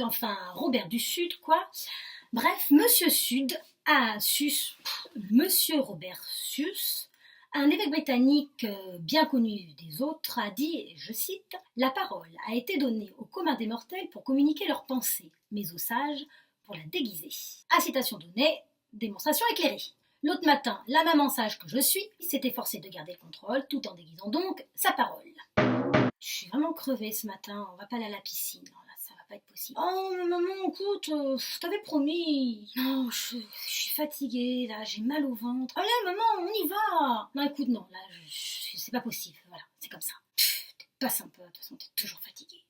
enfin Robert du Sud, quoi. Bref, Monsieur Robert Sus, un évêque britannique bien connu des autres, a dit, et je cite, « La parole a été donnée aux communs des mortels pour communiquer leurs pensées, mais aux sages pour la déguiser. » À citation donnée, démonstration éclairée. L'autre matin, la maman sage que je suis s'est efforcée de garder le contrôle tout en déguisant donc sa parole. Je suis vraiment crevée ce matin, on va pas aller à la piscine, non, là, ça va pas être possible. Oh maman, écoute, t'avais promis. Non, je suis fatiguée, là, j'ai mal au ventre. Allez maman, on y va. Non écoute, non, là, c'est pas possible, voilà, c'est comme ça. T'es pas sympa, de toute façon, t'es toujours fatiguée.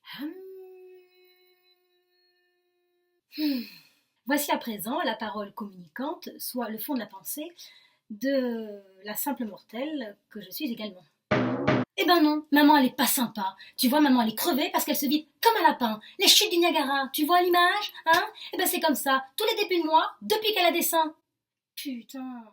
Voici à présent la parole communicante, soit le fond de la pensée, de la simple mortelle que je suis également. Eh ben non, maman elle est pas sympa. Tu vois, maman elle est crevée parce qu'elle se vide comme un lapin. Les chutes du Niagara, tu vois l'image, hein? Eh ben c'est comme ça, tous les débuts de mois, depuis qu'elle a des seins. Putain.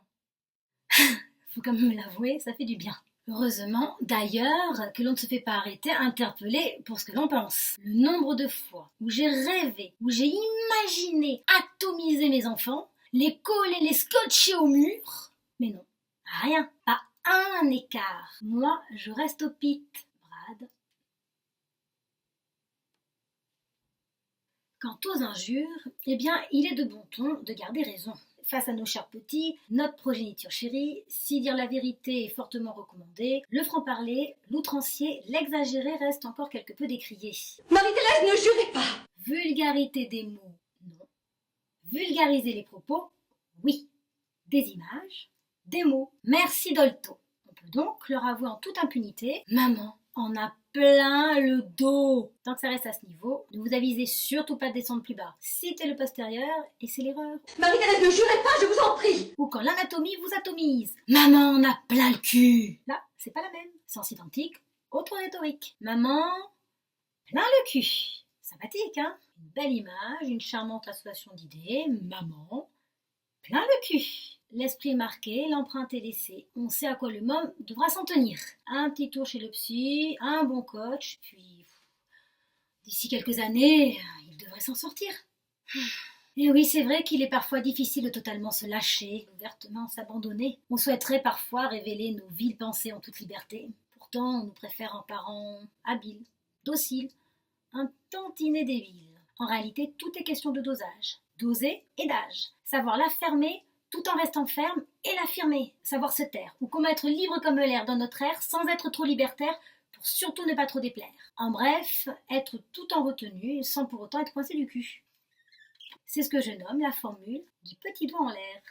Faut quand même l'avouer, ça fait du bien. Heureusement, d'ailleurs, que l'on ne se fait pas arrêter, interpeller pour ce que l'on pense. Le nombre de fois où j'ai rêvé, où j'ai imaginé atomiser mes enfants, les coller, les scotcher au mur. Mais non, rien, pas un écart. Moi, je reste au pit, Brad. Quant aux injures, eh bien, il est de bon ton de garder raison. Face à nos chers petits, notre progéniture chérie, si dire la vérité est fortement recommandé, le franc-parler, l'outrancier, l'exagéré reste encore quelque peu décrié. Marie-Thérèse, ne jurez pas! Vulgarité des mots, non. Vulgariser les propos, oui. Des images, des mots. Merci Dolto. On peut donc leur avouer en toute impunité, maman en a plein le dos. Tant que ça reste à ce niveau, ne vous avisez surtout pas de descendre plus bas. Citez le postérieur et c'est l'erreur. Marie-Thérèse, ne jurez pas, je vous en prie! Ou quand l'anatomie vous atomise. Maman en a plein le cul. Là, c'est pas la même. Sens identique, autre rhétorique. Maman, plein le cul. Sympathique, hein? Une belle image, une charmante association d'idées. Maman, plein le cul. L'esprit est marqué, l'empreinte est laissée. On sait à quoi le môme devra s'en tenir. Un petit tour chez le psy, un bon coach, puis d'ici quelques années, il devrait s'en sortir. Et oui, c'est vrai qu'il est parfois difficile de totalement se lâcher, ouvertement s'abandonner. On souhaiterait parfois révéler nos viles pensées en toute liberté. Pourtant, on nous préfère un parent habile, docile, un tantinet débile. En réalité, tout est question de dosage. Doser et d'âge. Savoir l'affermer tout en restant ferme et l'affirmer. Savoir se taire ou comment être libre comme l'air dans notre ère sans être trop libertaire pour surtout ne pas trop déplaire. En bref, être tout en retenue sans pour autant être coincé du cul. C'est ce que je nomme la formule du petit doigt en l'air.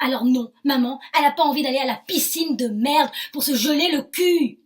Alors non, maman, elle n'a pas envie d'aller à la piscine de merde pour se geler le cul.